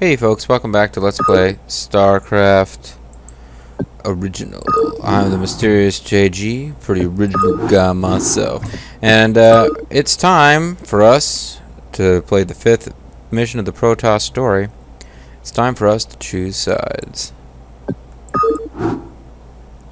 Hey folks, welcome back to Let's Play Starcraft Original. I'm the mysterious JG, pretty original guy myself. And it's time for us to play the 5th mission of the Protoss story. It's time for us to choose sides.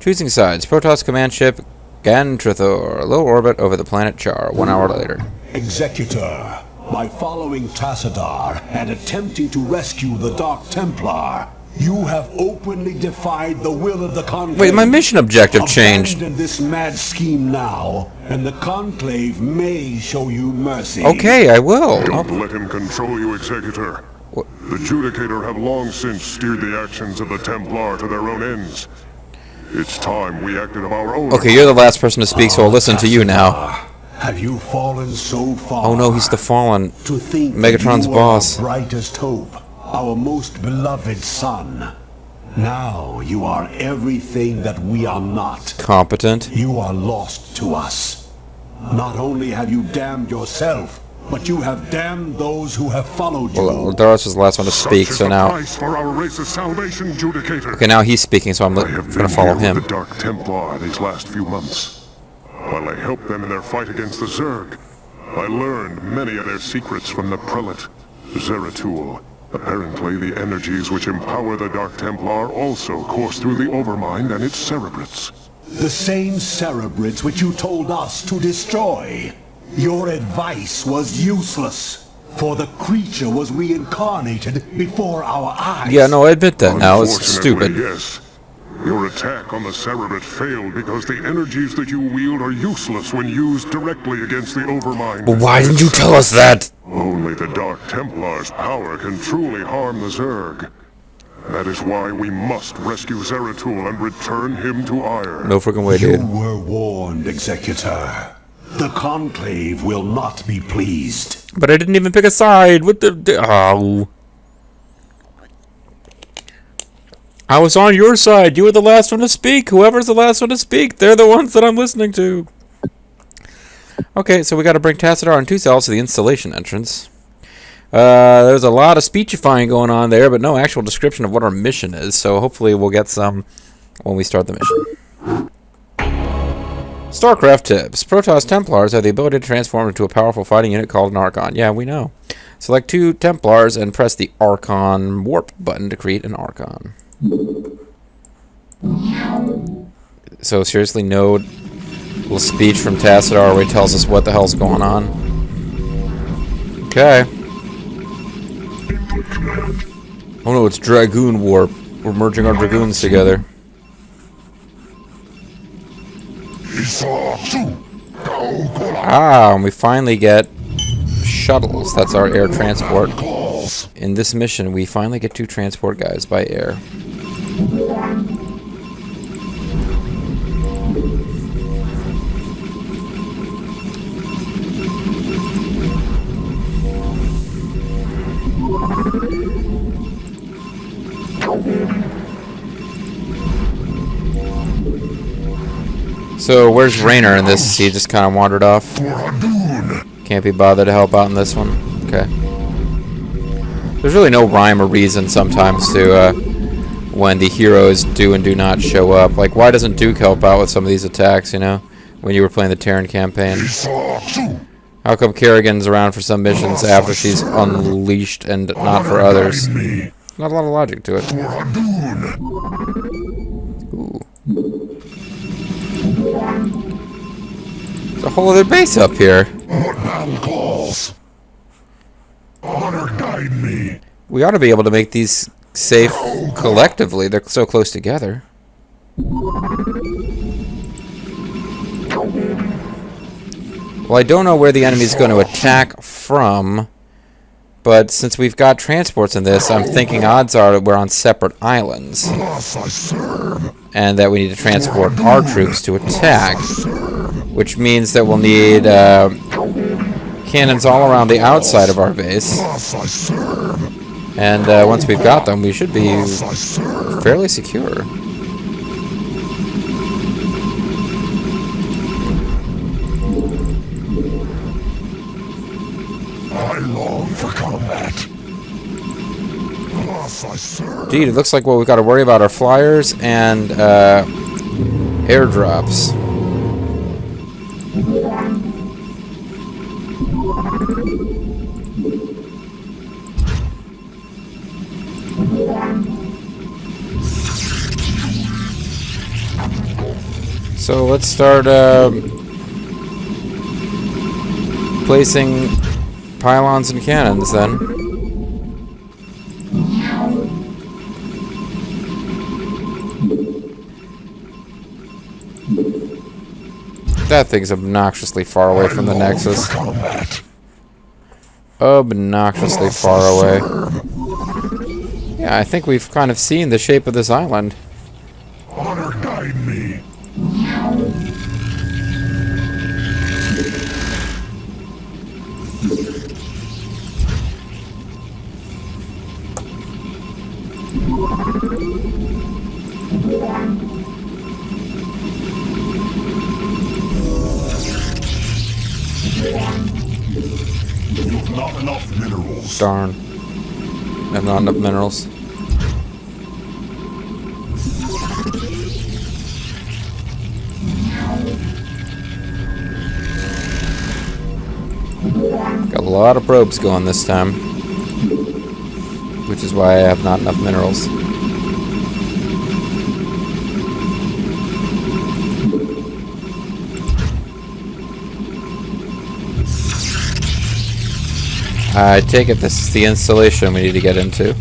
Choosing sides. Protoss command ship Gantrathor, low orbit over the planet Char, 1 hour later. Executor, by following Tassadar and attempting to rescue the Dark Templar, you have openly defied the will of the Conclave. Wait, my mission objective changed. Abandon this mad scheme now, and the Conclave may show you mercy. Okay, I will. Don't let him control you, Executor. The Judicator have long since steered the actions of the Templar to their own ends. It's time we acted of our own. Okay, you're the last person to speak, so I'll listen to you now. Have you fallen so far? Oh no, he's the fallen. To think Megatron's you boss. Our brightest hope, our most beloved son. Now you are everything that we are not. Competent. You are lost to us. Not only have you damned yourself, but you have damned those who have followed you. Well, Doros was the last one to speak, so now... Price for our race's salvation, Judicator. Okay, now he's speaking, so I'm going to follow him. The Dark Templar these last few months. While I helped them in their fight against the Zerg, I learned many of their secrets from the Prelate, Zeratul. Apparently, the energies which empower the Dark Templar also course through the Overmind and its cerebrates. The same cerebrates which you told us to destroy. Your advice was useless, for the creature was reincarnated before our eyes. Yeah, no, I admit that now. It's stupid. Yes. Your attack on the Cerebrate failed because the energies that you wield are useless when used directly against the Overmind. But why didn't you tell us that? Only the Dark Templar's power can truly harm the Zerg. That is why we must rescue Zeratul and return him to Ire. No freaking way, You dude. were warned, Executor. The Conclave will not be pleased. But I didn't even pick a side. What the... Oh. I was on your side. You were the last one to speak. Whoever's the last one to speak, they're the ones that I'm listening to. Okay, so we got to bring Tassadar and 2 cells to the installation entrance. There's a lot of speechifying going on there, but no actual description of what our mission is. So hopefully we'll get some when we start the mission. Starcraft tips. Protoss Templars have the ability to transform into a powerful fighting unit called an Archon. Yeah, we know. Select 2 Templars and press the Archon Warp button to create an Archon. So seriously, no little speech from Tassadar where he tells us what the hell's going on. Okay. Oh no, it's Dragoon Warp. We're merging our Dragoons together. Ah, and we finally get shuttles. That's our air transport. In this mission, we finally get 2 transport guys by air. So, where's Raynor in this? He just kind of wandered off. Can't be bothered to help out in this one. Okay. There's really no rhyme or reason sometimes to when the heroes do and do not show up. Like, why doesn't Duke help out with some of these attacks, you know? When you were playing the Terran campaign. How come Kerrigan's around for some missions after she's unleashed and not for others? Not a lot of logic to it. Ooh. There's a whole other base up here. We ought to be able to make these safe collectively. They're so close together. Well, I don't know where the enemy's going to attack from, but since we've got transports in this, I'm thinking odds are that we're on separate islands. And that we need to transport our troops to attack, which means that we'll need cannons all around the outside of our base. And once we've got them, we should be fairly secure. I long for combat. Indeed, it looks like, well, we've got to worry about our flyers and airdrops. So let's start placing pylons and cannons then. That thing's obnoxiously far away from the Nexus. Obnoxiously far away. Yeah, I think we've kind of seen the shape of this island. Honor guide me. You've not enough minerals. Darn. I have not enough minerals. Got a lot of probes going this time, which is why I have not enough minerals. I take it this is the installation we need to get into.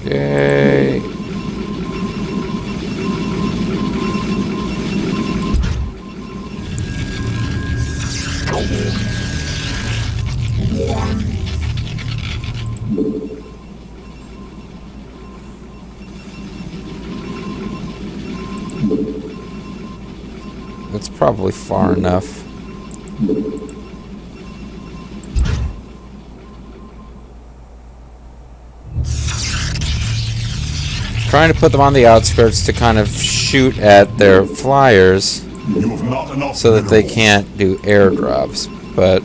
Okay. That's probably far enough. Trying to put them on the outskirts to kind of shoot at their flyers so that they can't do airdrops, but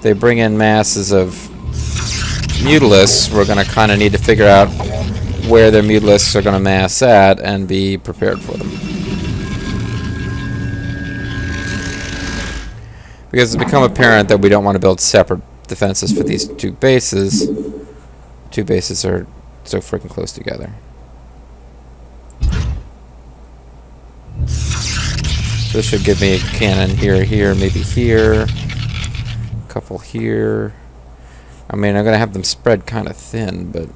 they bring in masses of mutalisks. We're going to kind of need to figure out where their mutalisks are going to mass at and be prepared for them. Because it's become apparent that we don't want to build separate defenses for these two bases. Two bases are so freaking close together. This should give me a cannon here, maybe here. A couple here. I mean, I'm going to have them spread kind of thin, but...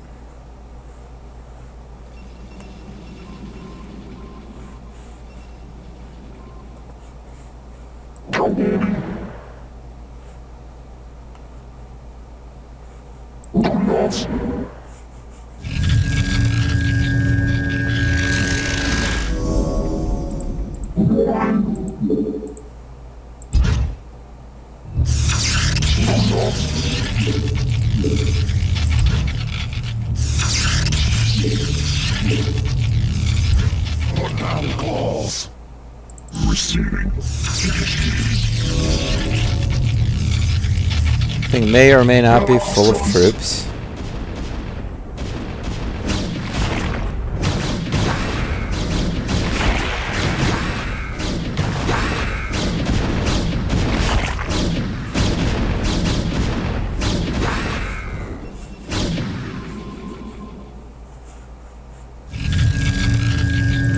Thing may or may not be full of troops.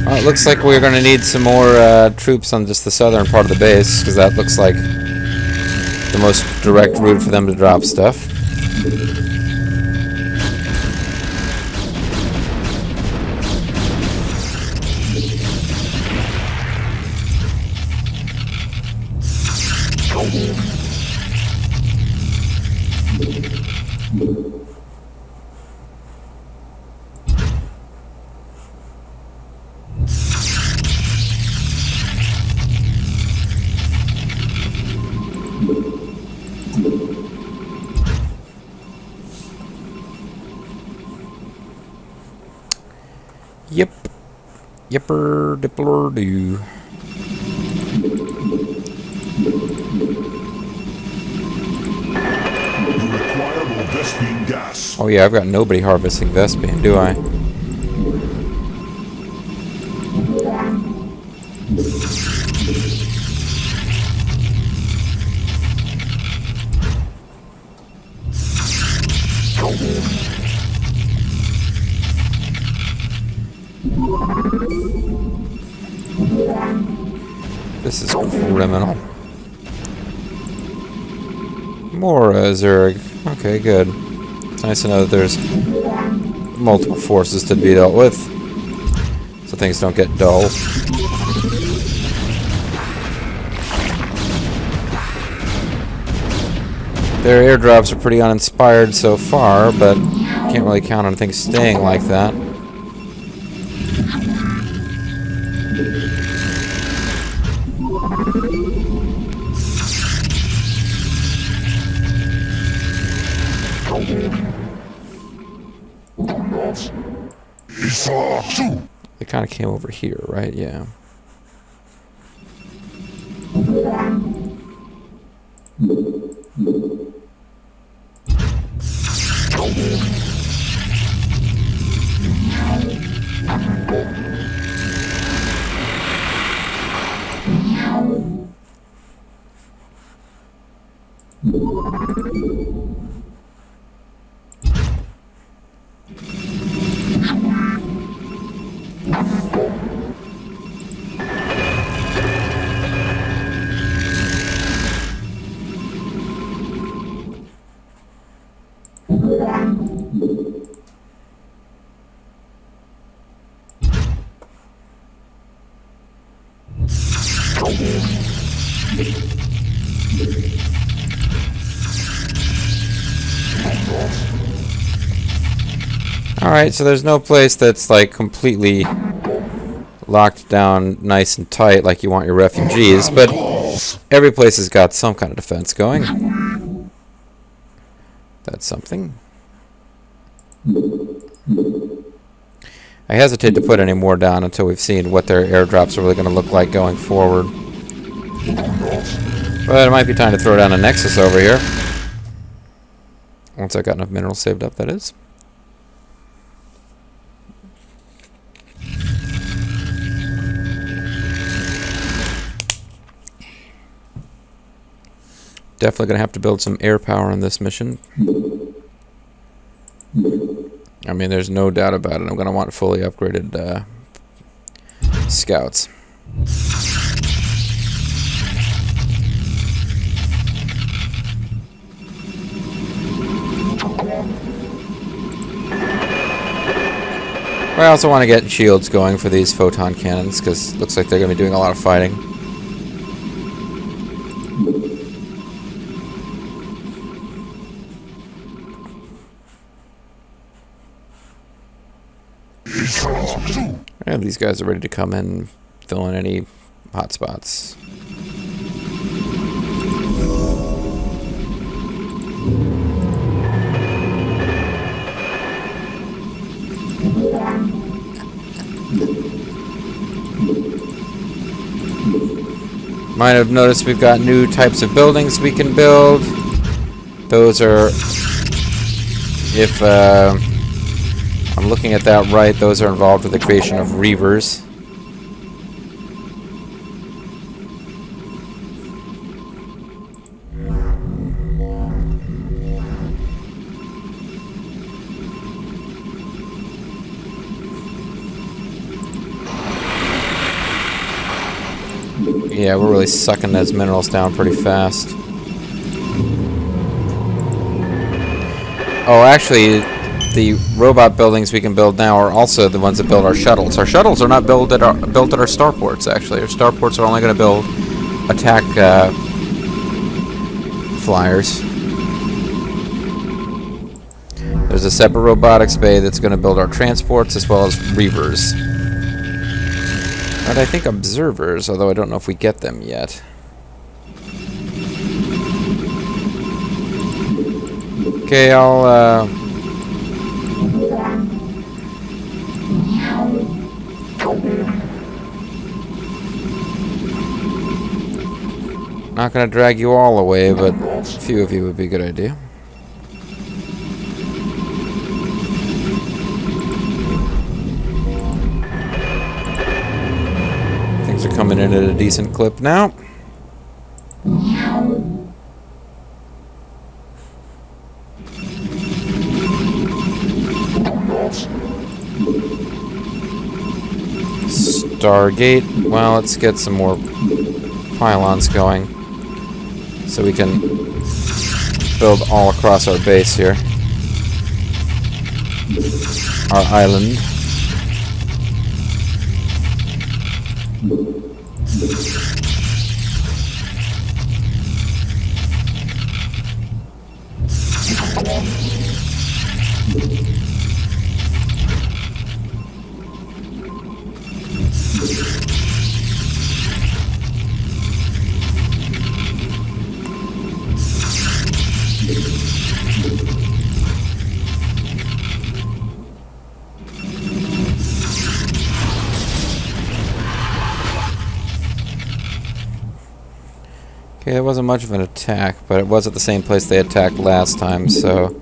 Well, it looks like we're going to need some more troops on just the southern part of the base, because that looks like the most direct route for them to drop stuff. Yep. Yipper dippler do. Oh yeah, I've got nobody harvesting Vespene, do I? This is criminal. More Zerg. Okay, good. It's nice to know that there's multiple forces to be dealt with, so things don't get dull. Their airdrops are pretty uninspired so far, but can't really count on things staying like that. They kind of came over here, right? Yeah. Alright, so there's no place that's like completely locked down nice and tight like you want your refugees, but every place has got some kind of defense going. That's something. I hesitate to put any more down until we've seen what their airdrops are really going to look like going forward. But it might be time to throw down a Nexus over here. Once I've got enough minerals saved up, that is. Definitely going to have to build some air power on this mission. I mean, there's no doubt about it. I'm going to want fully upgraded scouts. I also want to get shields going for these photon cannons, because it looks like they're going to be doing a lot of fighting. And these guys are ready to come in, fill in any hot spots. Might have noticed we've got new types of buildings we can build. Those are, if I'm looking at that right, those are involved with the creation of Reavers. Yeah, we're really sucking those minerals down pretty fast. Oh, actually, the robot buildings we can build now are also the ones that build our shuttles. Our shuttles are not built at our starports, actually. Our starports are only going to build attack flyers. There's a separate robotics bay that's going to build our transports as well as Reavers. And I think observers, although I don't know if we get them yet. Okay, I'll not gonna drag you all away, but a few of you would be a good idea. at a decent clip now. Stargate. Well, let's get some more pylons going so we can build all across our base here. Our island. Okay, it wasn't much of an attack, but it was at the same place they attacked last time, so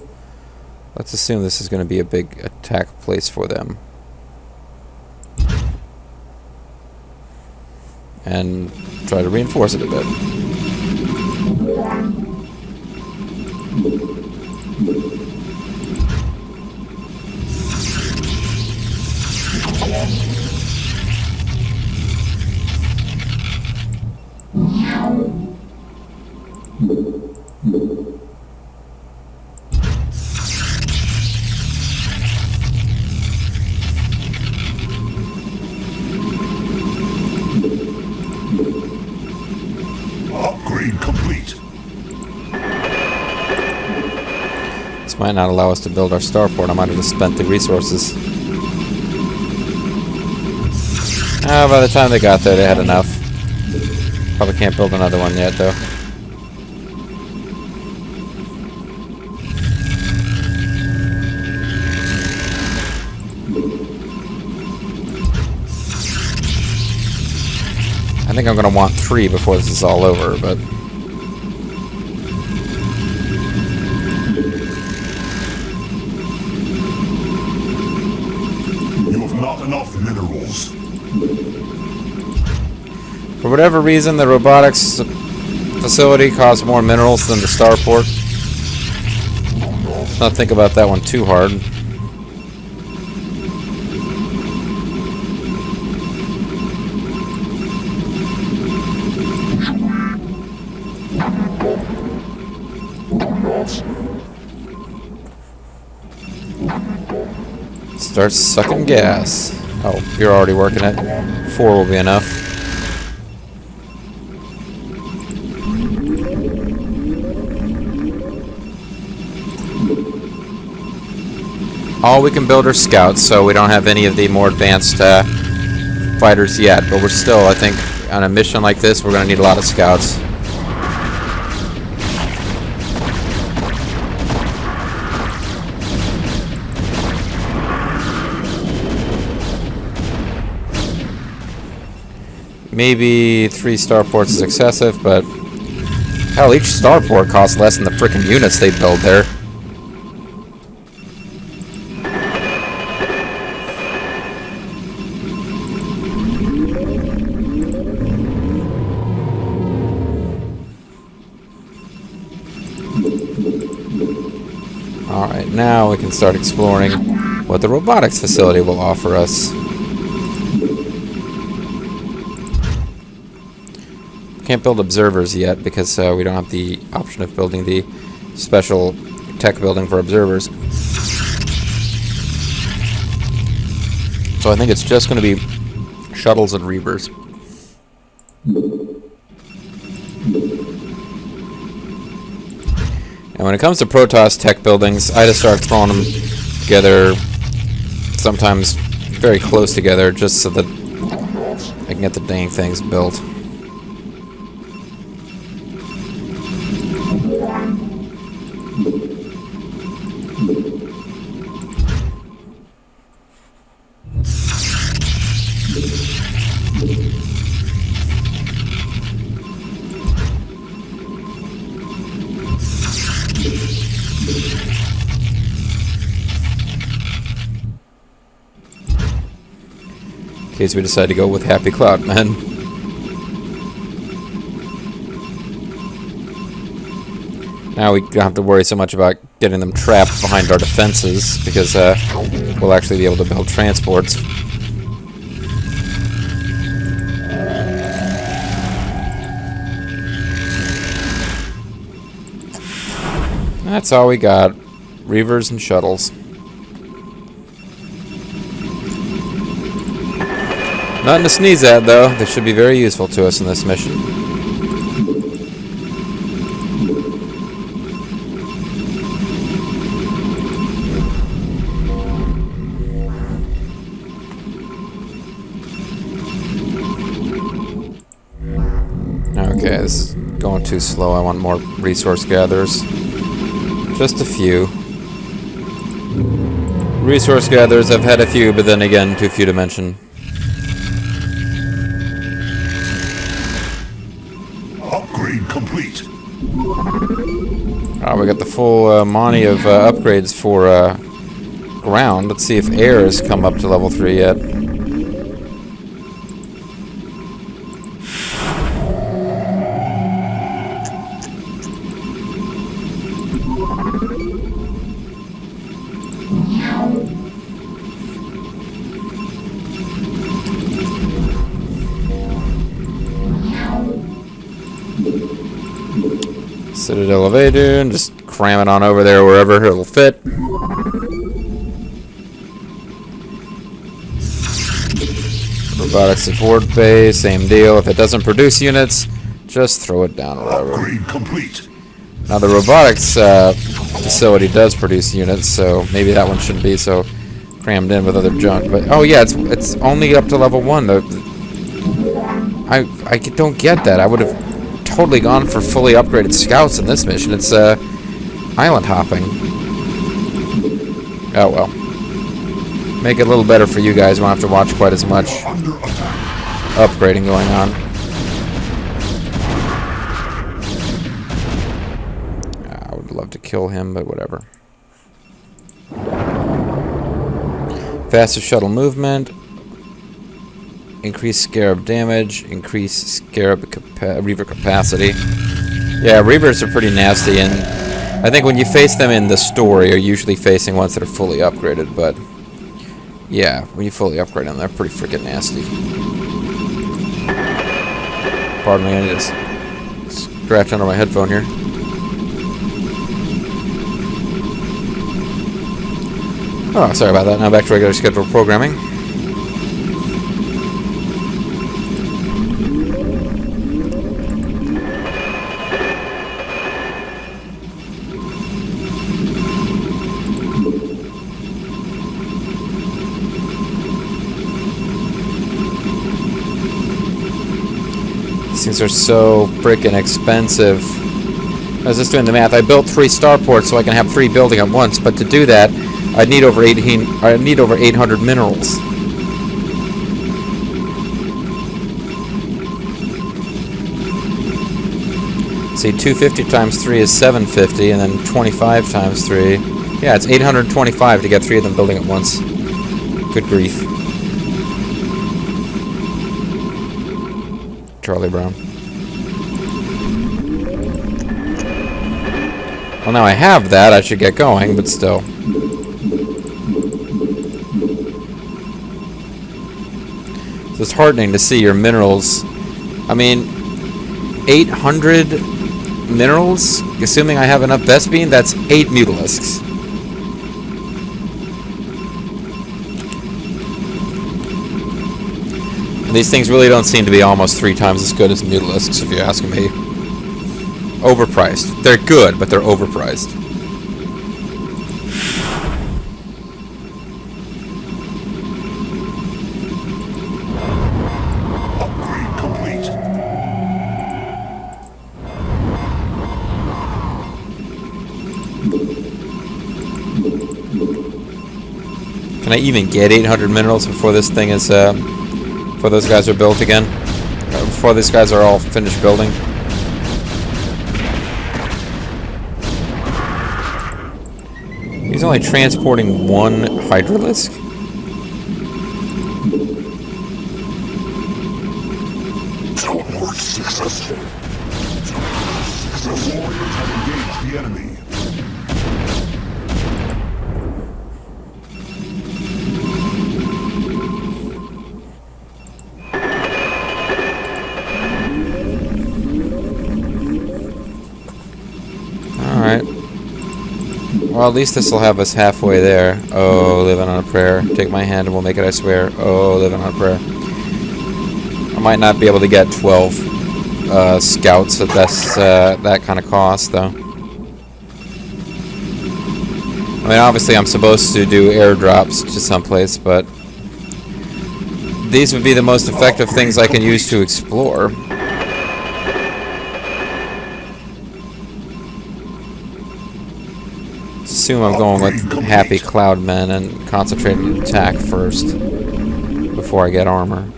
let's assume this is going to be a big attack place for them. And try to reinforce it a bit. Upgrade complete. This might not allow us to build our starport. I might have just spent the resources. By the time they got there, they had enough. Probably can't build another one yet, though. I think I'm going to want 3 before this is all over, but... You have not enough minerals. For whatever reason, the robotics facility costs more minerals than the starport. Let's not think about that one too hard. Start sucking gas. Oh, you're already working it. 4 will be enough. All we can build are scouts, so we don't have any of the more advanced fighters yet. But we're still, I think, on a mission like this, we're going to need a lot of scouts. Maybe 3 starports is excessive, but hell, each starport costs less than the frickin' units they build there. Alright, now we can start exploring what the robotics facility will offer us. Can't build observers yet because we don't have the option of building the special tech building for observers. So I think it's just going to be shuttles and reavers. And when it comes to Protoss tech buildings, I just start throwing them together, sometimes very close together, just so that I can get the dang things built. In case we decide to go with Happy Cloud Man. Now we don't have to worry so much about getting them trapped behind our defenses, because we'll actually be able to build transports. That's all we got. Reavers and shuttles. Nothing to sneeze at, though. They should be very useful to us in this mission. Okay, this is going too slow. I want more resource gatherers. Just a few. Resource gatherers, I've had a few, but then again, too few to mention. Upgrade complete. We got the full money of upgrades for ground. Let's see if air has come up to level 3 yet. Citadel elevator, and just cram it on over there wherever it'll fit. Robotic support base, same deal. If it doesn't produce units, just throw it down wherever. Upgrade complete. Now the robotics facility does produce units, so maybe that one shouldn't be so crammed in with other junk. But oh yeah, it's only up to level 1. I don't get that. I would have totally gone for fully upgraded scouts in this mission. It's island hopping. Oh well. Make it a little better for you guys. Won't have to watch quite as much upgrading going on. I would love to kill him, but whatever. Faster shuttle movement. Increase Scarab damage. Increase Scarab Reaver capacity. Yeah, Reavers are pretty nasty, and I think when you face them in the story, you're usually facing ones that are fully upgraded, but yeah, when you fully upgrade them, they're pretty freaking nasty. Pardon me, I need to scratch under my headphone here. Oh, sorry about that. Now back to regular scheduled programming. These are so freaking expensive. I was just doing the math. I built 3 starports so I can have 3 building at once, but to do that, I'd need over 800 minerals. See, 250 times 3 is 750, and then 25 times 3. Yeah, it's 825 to get 3 of them building at once. Good grief. Charlie Brown. Well, now I have that, I should get going, but still. So it's heartening to see your minerals. I mean, 800 minerals? Assuming I have enough Vespene, that's 8 Mutalisks. These things really don't seem to be almost 3 times as good as Mutalisks, if you ask me. Overpriced. They're good, but they're overpriced. Upgrade complete. Can I even get 800 minerals before this thing is, before those guys are built again? Before these guys are all finished building? He's only transporting 1 Hydralisk? Teleport successful. Your warriors have engaged the enemy. Alright. Well, at least this will have us halfway there. Oh, living on a prayer. Take my hand and we'll make it, I swear. Oh, living on a prayer. I might not be able to get 12 scouts at this, that kind of cost, though. I mean, obviously I'm supposed to do airdrops to someplace, but these would be the most effective things I can use to explore. Assume I'm going with Happy Cloud Men and concentrated attack first before I get armor.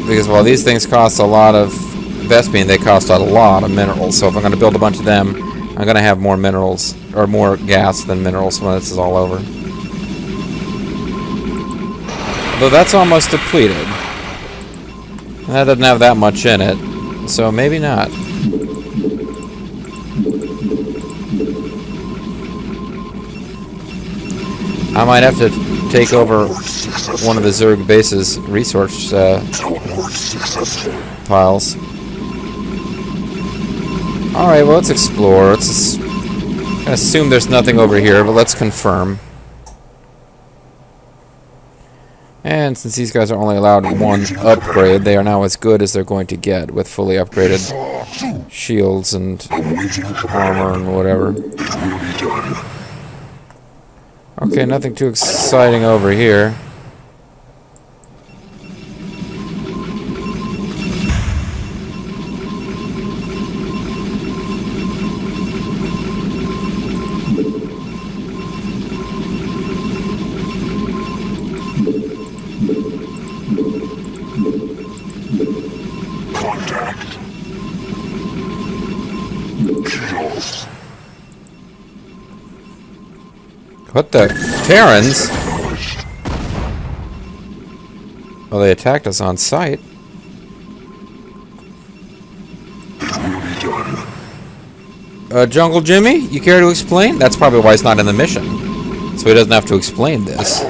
Because while these things cost a lot of Vespene, they cost a lot of minerals. So if I'm going to build a bunch of them, I'm going to have more minerals, or more gas than minerals when this is all over. Although that's almost depleted. That doesn't have that much in it, so maybe not. I might have to take over one of the Zerg base's resource piles. Alright, well, let's explore. Let's assume there's nothing over here, but let's confirm. And since these guys are only allowed one upgrade, they are now as good as they're going to get with fully upgraded shields and armor and whatever. Okay, nothing too exciting over here. Contact. Kills. What the? Terrans? Well, they attacked us on sight. Jungle Jimmy, you care to explain? That's probably why he's not in the mission. So he doesn't have to explain this.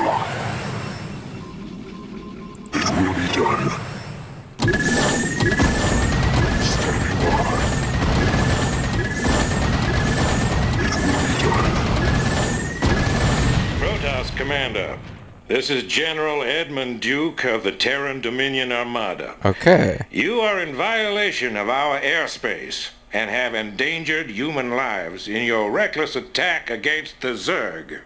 Protoss Commander, this is General Edmund Duke of the Terran Dominion Armada. Okay. You are in violation of our airspace and have endangered human lives in your reckless attack against the Zerg.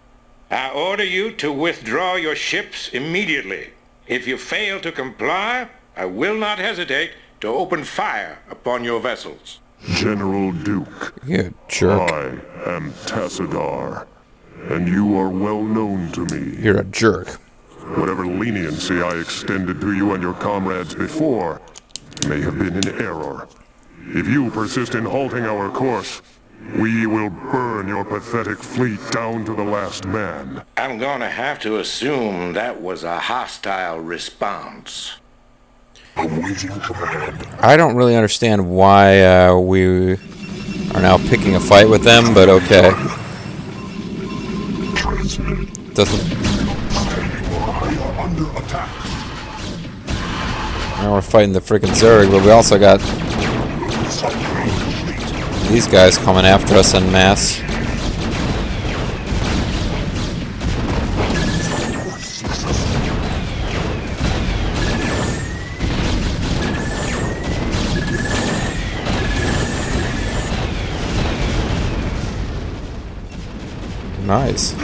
I order you to withdraw your ships immediately. If you fail to comply, I will not hesitate to open fire upon your vessels. General Duke, You jerk. I am Tassadar, and you are well known to me. You're a jerk. Whatever leniency I extended to you and your comrades before may have been in error. If you persist in halting our course, we will burn your pathetic fleet down to the last man. I'm gonna have to assume that was a hostile response. I don't really understand why we are now picking a fight with them, but okay. Doesn't. Under attack. Now we're fighting the freaking Zerg, but we also got these guys coming after us en masse. Nice.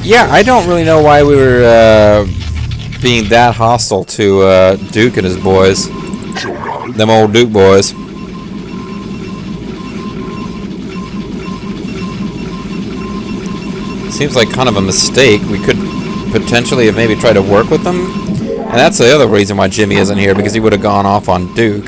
Yeah, I don't really know why we were being that hostile to Duke and his boys. Them old Duke boys. Seems like kind of a mistake. We could potentially have maybe tried to work with them. And that's the other reason why Jimmy isn't here, because he would have gone off on Duke.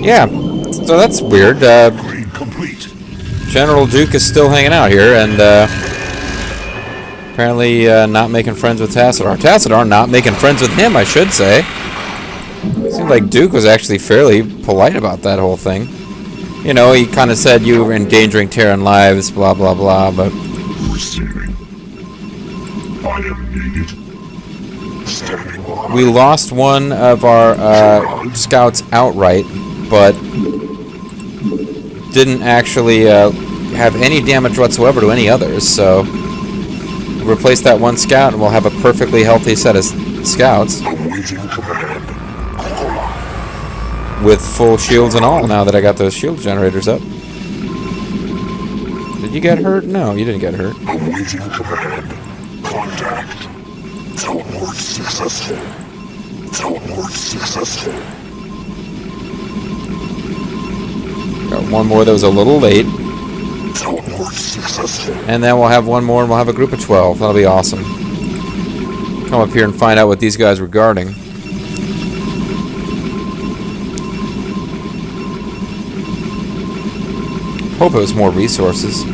Yeah, so that's weird. Upgrade complete. General Duke is still hanging out here, and apparently not making friends with Tassadar. Tassadar not making friends with him, I should say. Seemed like Duke was actually fairly polite about that whole thing. You know, he kind of said you were endangering Terran lives, blah, blah, blah, but... Receiving. I am needed. Standing by. We lost one of our scouts outright, but didn't actually have any damage whatsoever to any others, so we'll replace that one scout and we'll have a perfectly healthy set of scouts. Awaiting command. With full shields and all, now that I got those shield generators up. Did you get hurt? No, you didn't get hurt. Awaiting command. Contact. Teleport successful. Teleport successful. Got one more that was a little late. Teleport successful. And then we'll have one more and we'll have a group of 12. That'll be awesome. Come up here and find out what these guys were guarding. Hope it was more resources.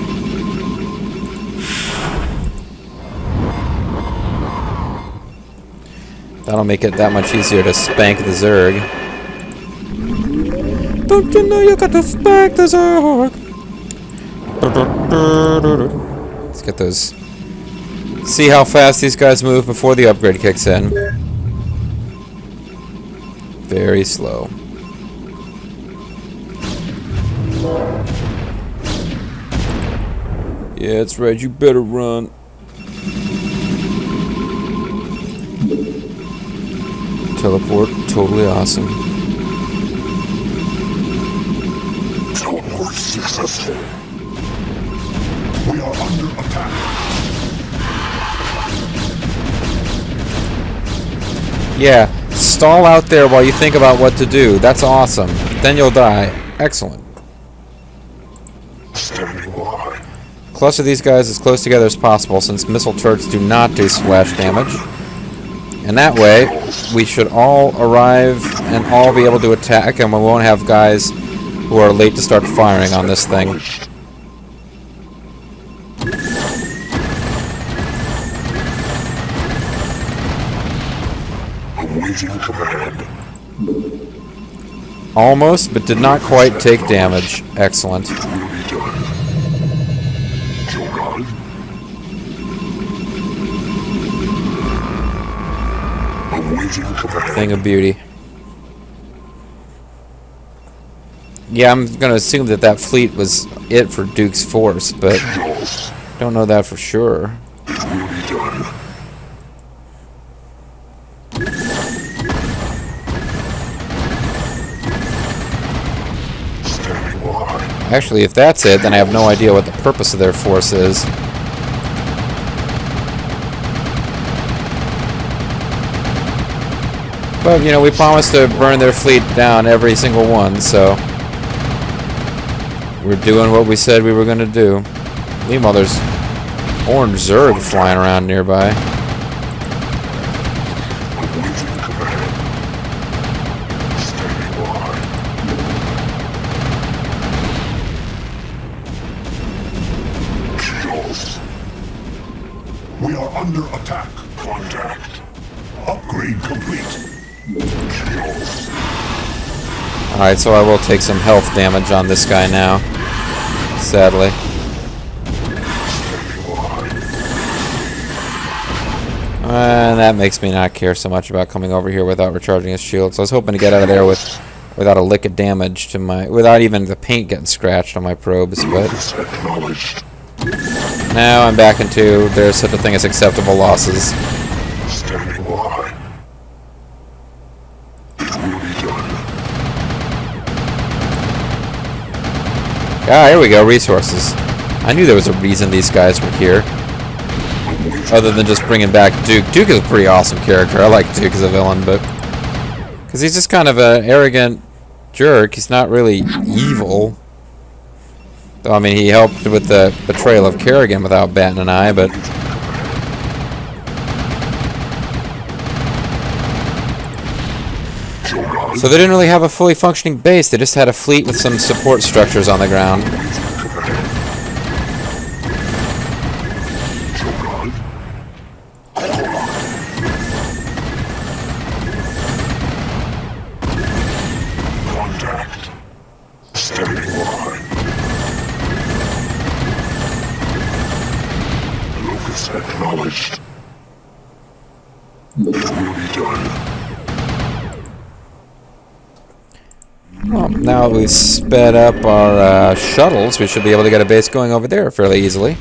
That'll make it that much easier to spank the Zerg. Don't you know you got to spank the Zerg? Let's get those. See how fast these guys move before the upgrade kicks in. Very slow. Yeah, that's right. You better run. Teleport, totally awesome. Teleport successful. We are under attack. Yeah, stall out there while you think about what to do. That's awesome. Then you'll die. Excellent. Standing by. Cluster these guys as close together as possible, since missile turrets do not do splash damage. And that way, we should all arrive and all be able to attack, and we won't have guys who are late to start firing on this thing. Awaiting command. Almost, but did not quite take damage. Excellent. Will be done. Jogad. Awaiting command. Thing of beauty. Yeah, I'm gonna assume that that fleet was it for Duke's force, but Shields. don't know that for sure. It will be done. Standing by. Actually, if that's it, then I have no idea what the purpose of their force is. But, you know, we promised to burn their fleet down, every single one, so we're doing what we said we were going to do. Meanwhile, there's orange Zerg flying around nearby. Awaiting command. Standing by. Shields. We are under attack. Contact. Upgrade complete. Shields. Alright, so I will take some health damage on this guy now. Sadly. Standing by. And that makes me not care so much about coming over here without recharging his shield. So I was hoping to get out of there without a lick of damage to my... without even the paint getting scratched on my probes, but... Is acknowledged. Now I'm back into there's such a thing as acceptable losses. Standing by. It will be done. Ah, here we go, resources. I knew there was a reason these guys were here. Other than just bringing back Duke. Duke is a pretty awesome character. I like Duke as a villain, but... because he's just kind of an arrogant jerk. He's not really evil. Though, I mean, he helped with the betrayal of Kerrigan without batting an eye, but... So they didn't really have a fully functioning base, they just had a fleet with some support structures on the ground. Contact. Standing by. Locus acknowledged. It will be done. Well, now that we've sped up our shuttles, we should be able to get a base going over there fairly easily.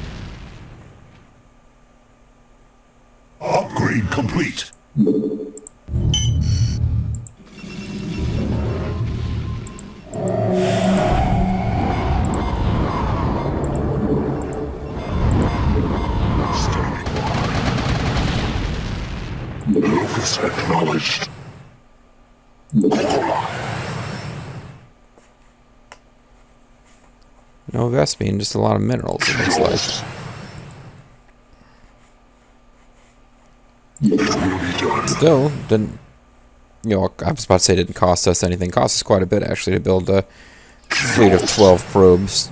Upgrade complete. Locus acknowledged. No Vespine, just a lot of minerals, it looks like. Still, didn't... You know, I was about to say it didn't cost us anything. It cost us quite a bit, actually, to build a fleet of 12 probes.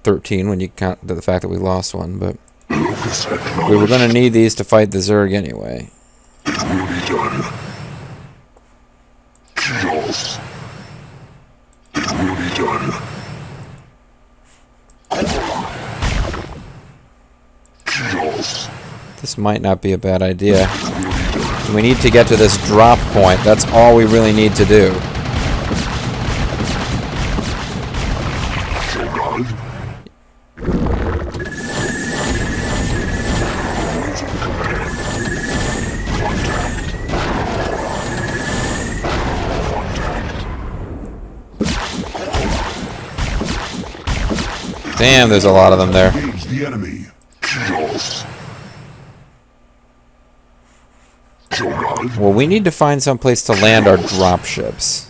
13 when you count the fact that we lost one, but... We were going to need these to fight the Zerg anyway. It will be done. Yes. It will be done. Yes. This might not be a bad idea. We need to get to this drop point. That's all we really need to do. Damn, there's a lot of them there. Engage the enemy. Well, we need to find some place to land our dropships.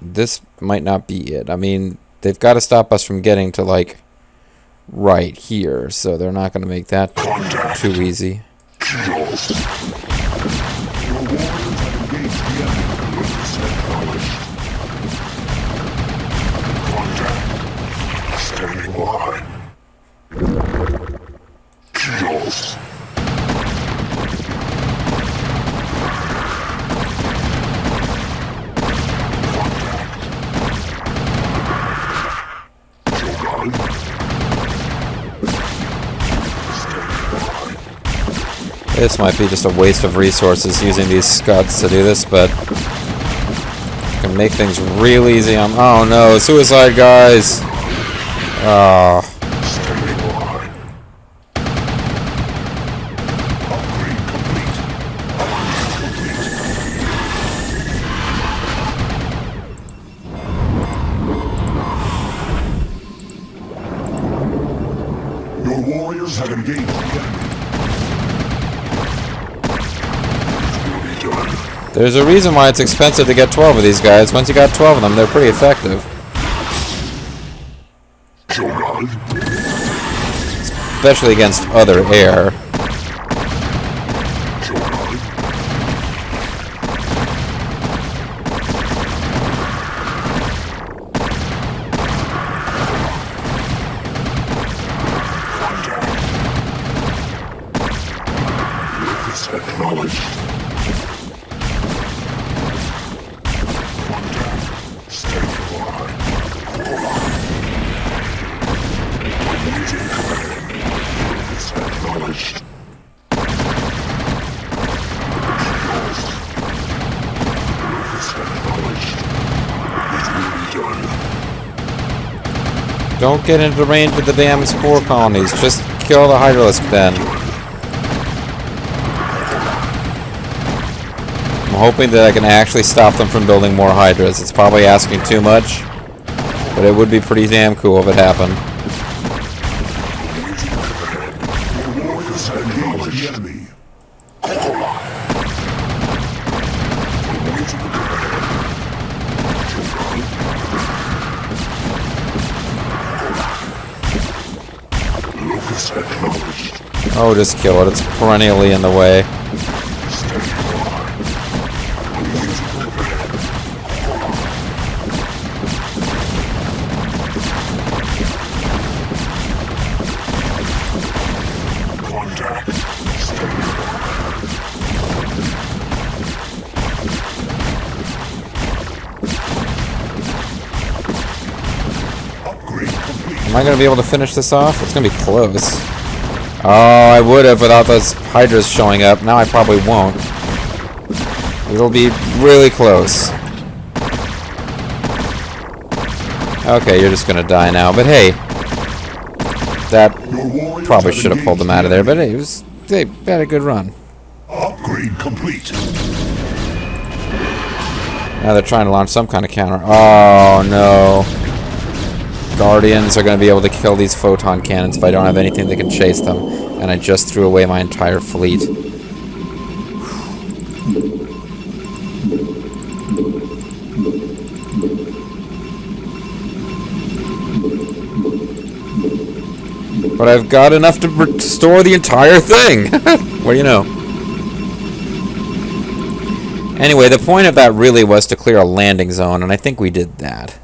This might not be it. I mean, they've got to stop us from getting to, like, right here, so they're not going to make that too easy. Standing by. Yes. This might be just a waste of resources using these scuds to do this, but it can make things real easy on... Oh no, suicide guys! Oh. Your warriors have engaged the enemy. There's a reason why it's expensive to get 12 of these guys. Once you got 12 of them, they're pretty effective. Especially against other air. Don't get into range with the damn spore colonies. Just kill the Hydralisk then. I'm hoping that I can actually stop them from building more Hydras. It's probably asking too much, but it would be pretty damn cool if it happened. Oh, just kill it. It's perennially in the way. Am I going to be able to finish this off? It's going to be close. Oh, I would have without those Hydras showing up. Now I probably won't. It'll be really close. Okay, you're just going to die now. But hey, that probably should have pulled them out of there. But hey, they had a good run. Upgrade complete. Now they're trying to launch some kind of counter. Oh, no. Guardians are going to be able to kill these photon cannons if I don't have anything that can chase them. And I just threw away my entire fleet. But I've got enough to restore the entire thing. What do you know? Anyway, the point of that really was to clear a landing zone, and I think we did that.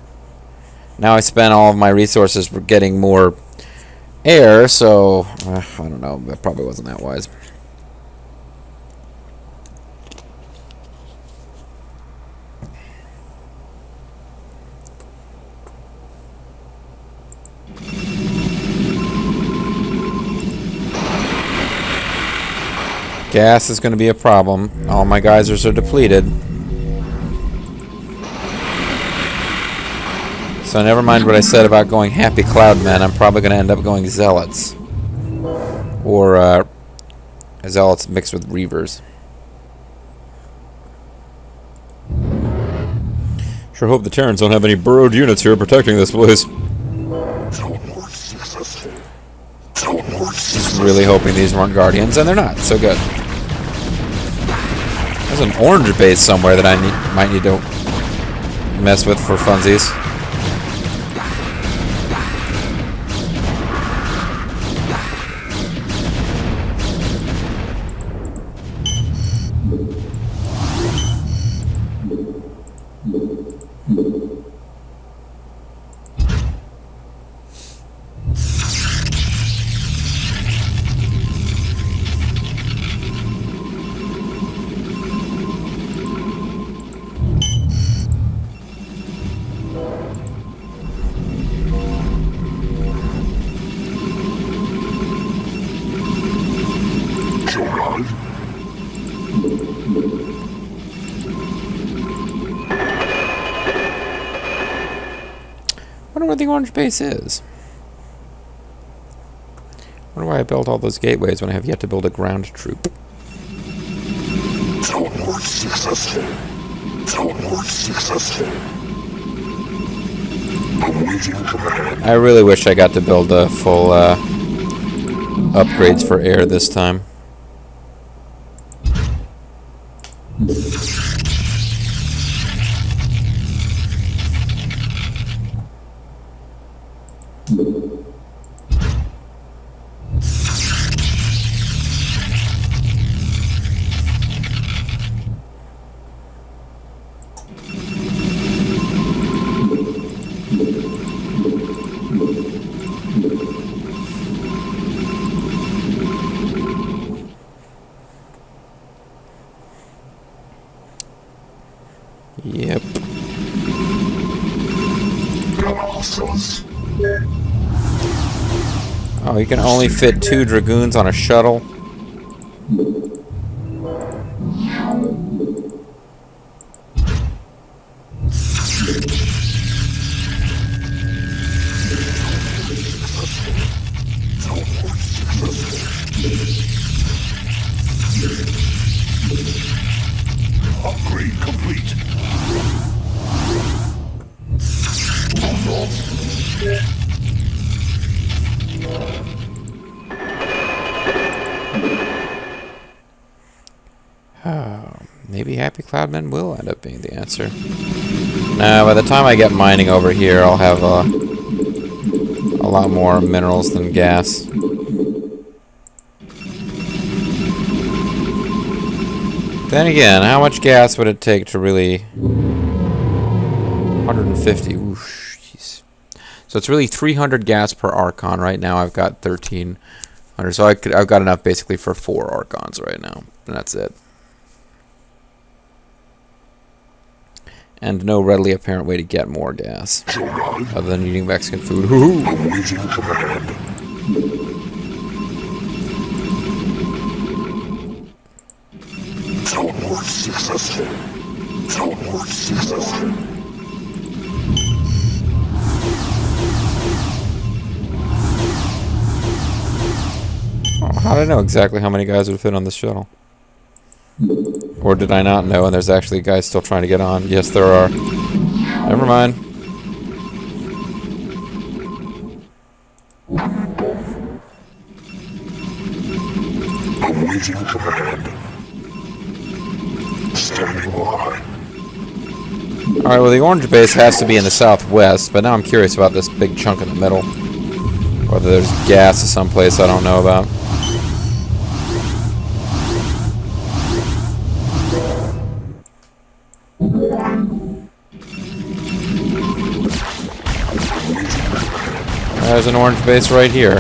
Now I spent all of my resources for getting more air, so I don't know, that probably wasn't that wise. Gas is going to be a problem. All my geysers are depleted. So never mind what I said about going Happy Cloudmen. I'm probably going to end up going Zealots. Or Zealots mixed with Reavers. Sure hope the Terrans don't have any burrowed units here protecting this place. Just really hoping these weren't Guardians, and they're not, so good. There's an orange base somewhere that I might need to mess with for funsies. I wonder where the orange base is. I wonder why I built all those gateways when I have yet to build a ground troop. Teleport successful. Teleport successful. Awaiting command. I really wish I got to build a full upgrades for air this time. Yep. Oh, you can only fit 2 Dragoons on a shuttle? Upgrade complete. Maybe Happy Cloudmen will end up being the answer. Nah, by the time I get mining over here, I'll have a lot more minerals than gas. Then again, how much gas would it take to really... 150. Oof, jeez. So it's really 300 gas per Archon. Right now I've got 1,300. So I've got enough basically for 4 Archons right now. And that's it. And no readily apparent way to get more gas. Other than eating Mexican food. Hoo-hoo. Awaiting command. Teleport successful. Teleport successful. Oh, how did I know exactly how many guys would fit on this shuttle? Or did I not know and there's actually guys still trying to get on? Yes, there are. Never mind. Awaiting command. Standing by. Alright, well the orange base has to be in the southwest, but now I'm curious about this big chunk in the middle. Whether there's gas someplace I don't know about. There's an orange base right here.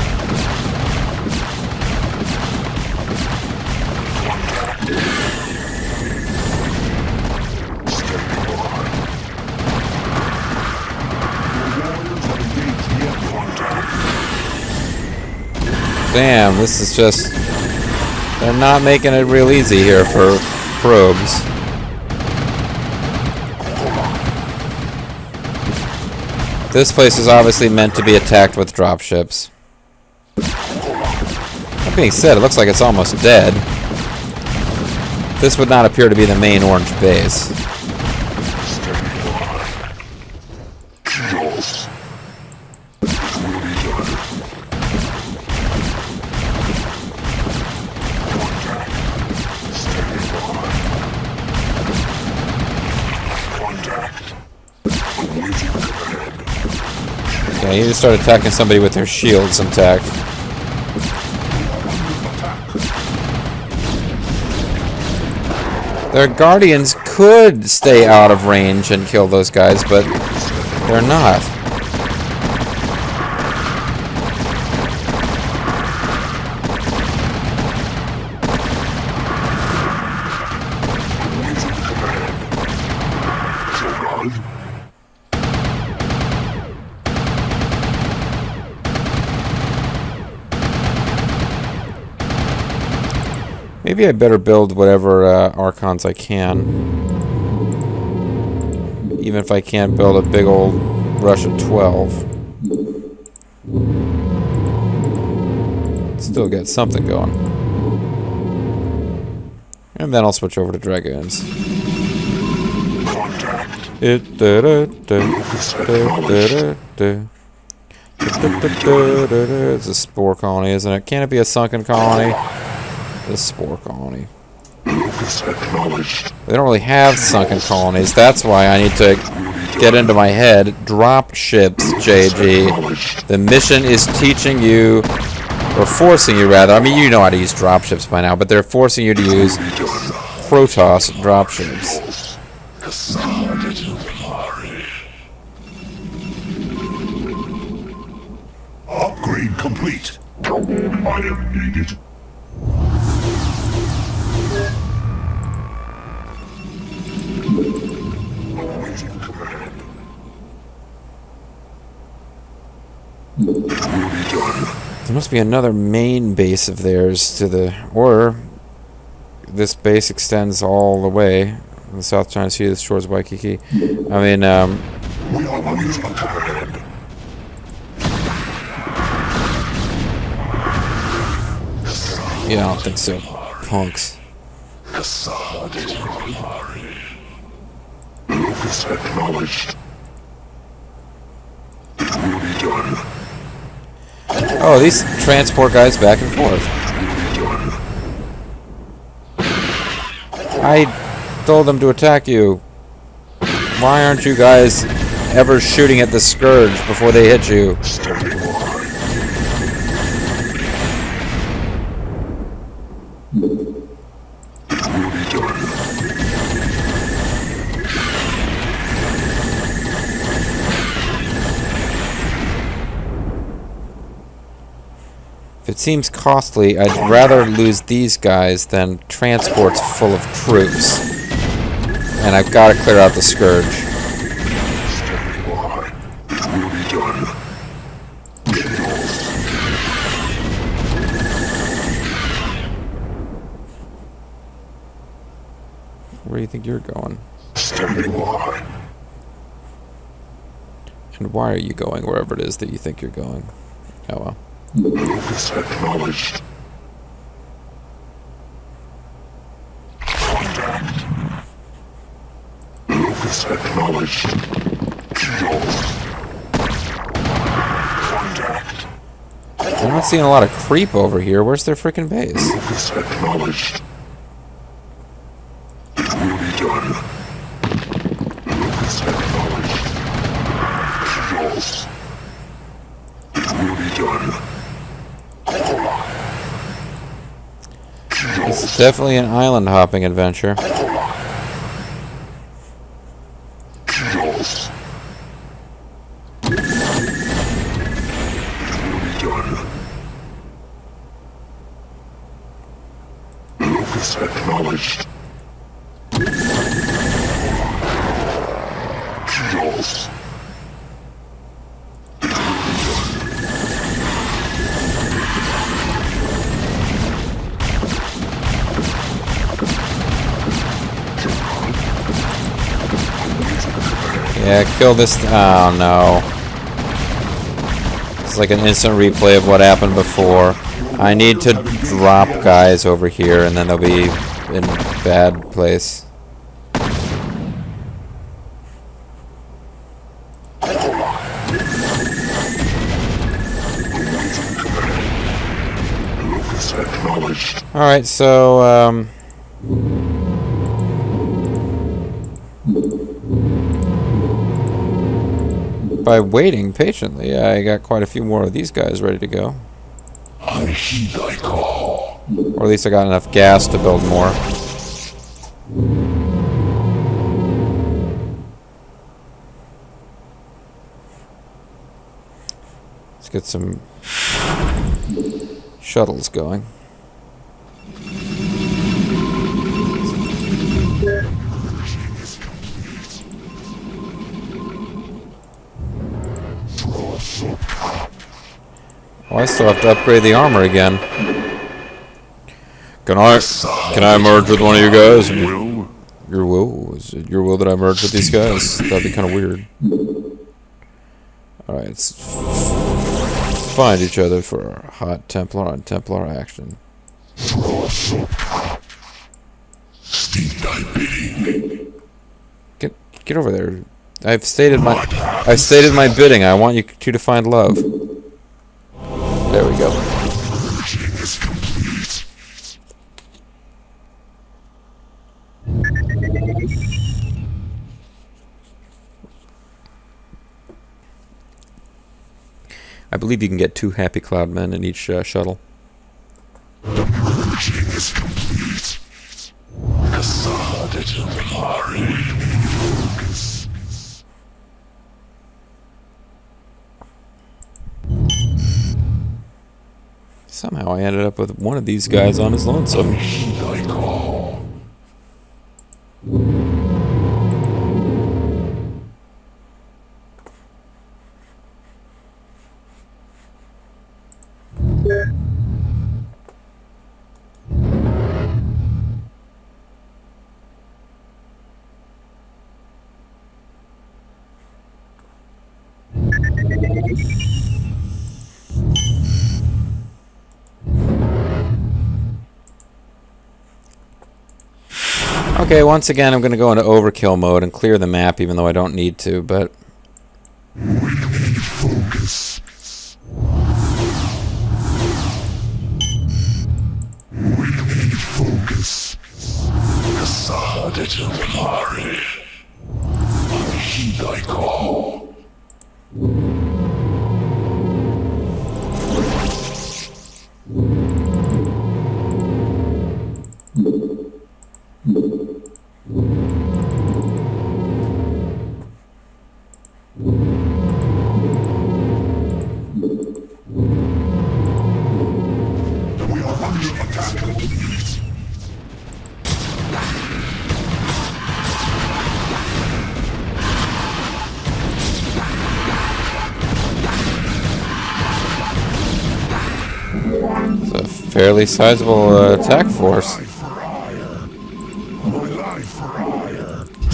Damn, this is just... They're not making it real easy here for probes. This place is obviously meant to be attacked with dropships. That being said, it looks like it's almost dead. This would not appear to be the main orange base. Yeah, you just start attacking somebody with their shields intact. Their guardians could stay out of range and kill those guys, but they're not. Maybe I better build whatever Archons I can. Even if I can't build a big old rush of 12. Still get something going. And then I'll switch over to Dragoons. It's a spore colony, isn't it? Can it be a sunken colony? The spore colony. They don't really have sunken colonies. That's why I need to get into my head. Drop ships, JG. The mission is teaching you, or forcing you rather. I mean, you know how to use drop ships by now, but they're forcing you to use Protoss drop ships. Upgrade complete. Item needed. There must be another main base of theirs to the... Or this base extends all the way. In the South China Sea, the shores of Waikiki. I mean, We are under attack. yeah, I don't think so. Punks. Locus acknowledged. It will be done. Oh, these transport guys back and forth. I told them to attack you. Why aren't you guys ever shooting at the Scourge before they hit you? If it seems costly, I'd rather lose these guys than transports full of troops. And I've got to clear out the Scourge. Where do you think you're going? Standing by. And why are you going wherever it is that you think you're going? Oh well. Locus acknowledged. Contact. Locus acknowledged. Kills. Contact. I'm not seeing a lot of creep over here. Where's their freaking base? Locus acknowledged. It will be done. Locus acknowledged. Kills. It will be done. It's definitely an island hopping adventure. Kills. It will be done. Locus acknowledged. Kills. Yeah, kill this. Oh no. It's like an instant replay of what happened before. I need to drop guys over here and then they'll be in a bad place. Alright, so, by waiting patiently, I got quite a few more of these guys ready to go. I heed thy call. Or at least I got enough gas to build more. Let's get some shuttles going. Oh, I still have to upgrade the armor again. Can I merge with one of you guys? Will? Your will? Is it your will that I merge with these guys? That'd be kind of weird. Alright, let's find each other for a hot Templar on Templar action. Speak thy bidding. Get over there. I've stated my bidding. I want you two to find love. There we go. Purging is complete. I believe you can get 2 Happy Cloud men in each shuttle. Purging is complete. Somehow I ended up with one of these guys on his lonesome. Thy call. Okay, once again I'm going to go into overkill mode and clear the map even though I don't need to, but... Focus. Focus. Kasada Templari. I heed thy call. We are under attack. It's a fairly sizable attack force. My life for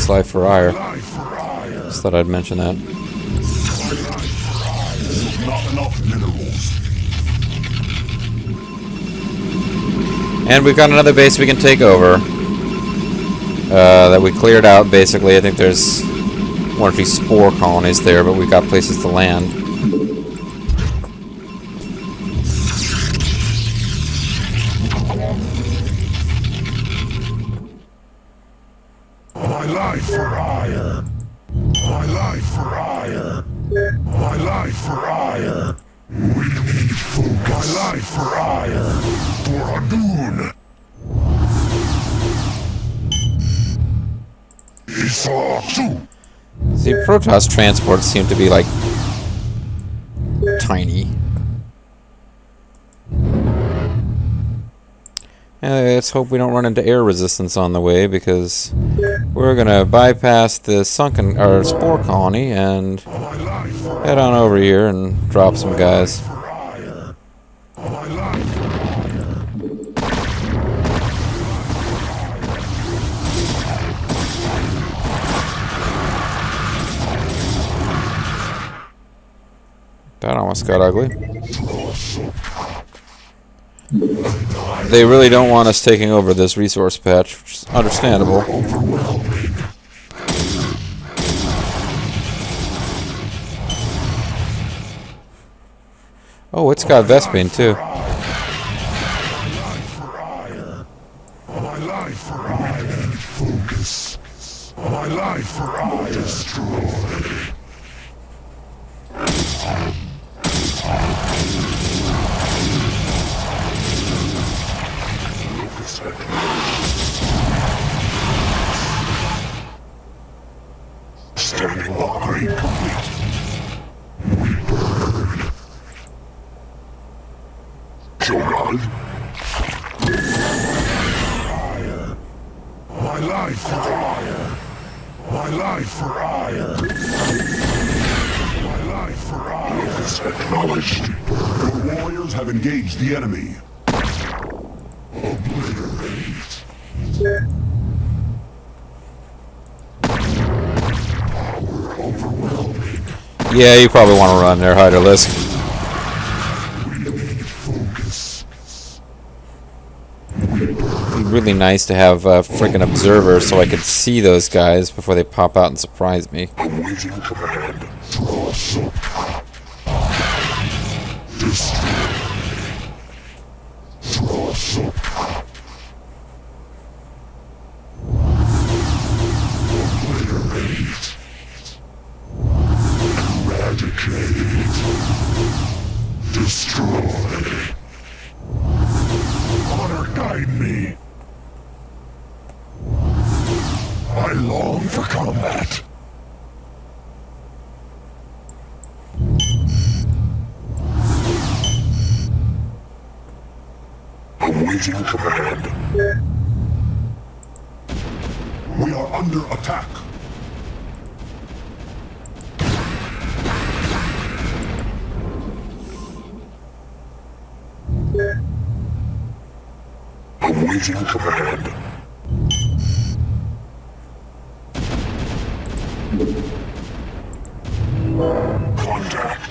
It's life for hire. Life for hire. Just thought I'd mention that. Not enough minerals. And we've got another base we can take over. That we cleared out, basically. I think there's one or two spore colonies there, but we've got places to land. My life for hire. My life for hire. My life for hire. We need focus. My life for hire. For Adun. See, Protoss transports seem to be, like, tiny. And let's hope we don't run into air resistance on the way, because we're gonna bypass the sunken, or spore colony, and head on over here and drop some guys. That almost got ugly. They really don't want us taking over this resource patch, which is understandable. Oh, it's got Vespene too. My life for hire. Focus. My life for hire. Destroy. Standing upgrade complete. We burn. Shogun. Hire. My life for hire. My life for hire. My life for hire. Focus acknowledged. Your warriors have engaged the enemy. Obliterate. Yeah, you probably want to run there, Hyderlisk. It'd be really nice to have a freaking observer so I could see those guys before they pop out and surprise me. Awaiting command. Destroy. Obliterate. Eradicate. Destroy. Honor guide me. I long for combat. Awaiting command. We are under attack. Awaiting command. Contact.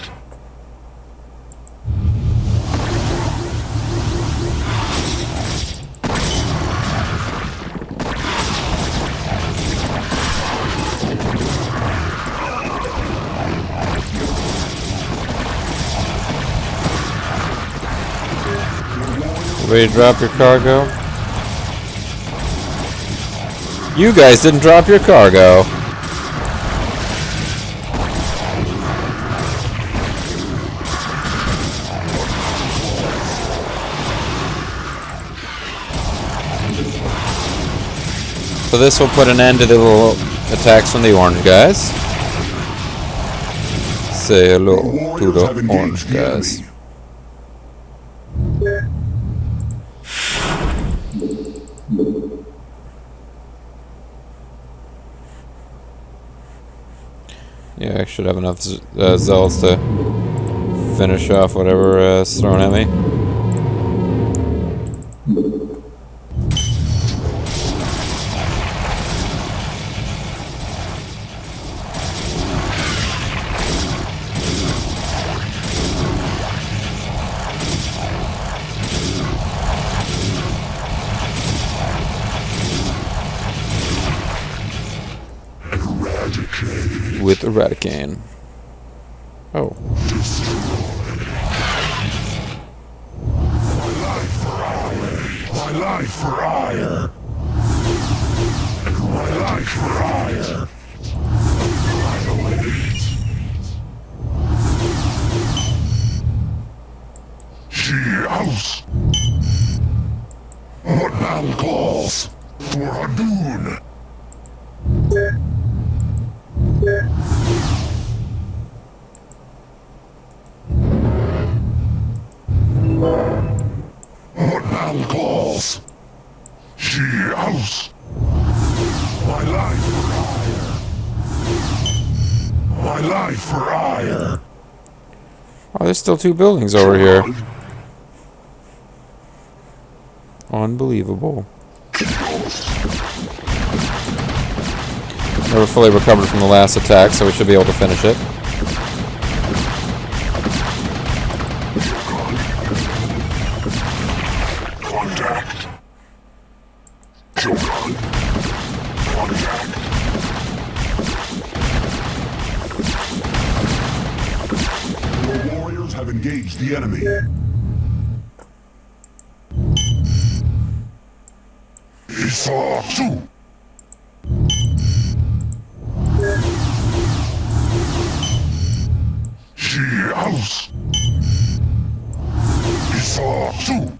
Ready to drop your cargo? You guys didn't drop your cargo. So this will put an end to the little attacks from the orange guys. Say hello to the orange guys. Yeah, I should have enough zealots to finish off whatever is thrown at me. with Eradicane. Oh. My life for ire. My life for ire. She house. What battle calls for Hadun? What battle calls? She house. My life for ire. My life for ire. Oh, there's still 2 buildings over here. Unbelievable. Never fully recovered from the last attack, so we should be able to finish it. Contact. Shogun. Contact. Your warriors have engaged the enemy. Isatsu. She house. Isatsu.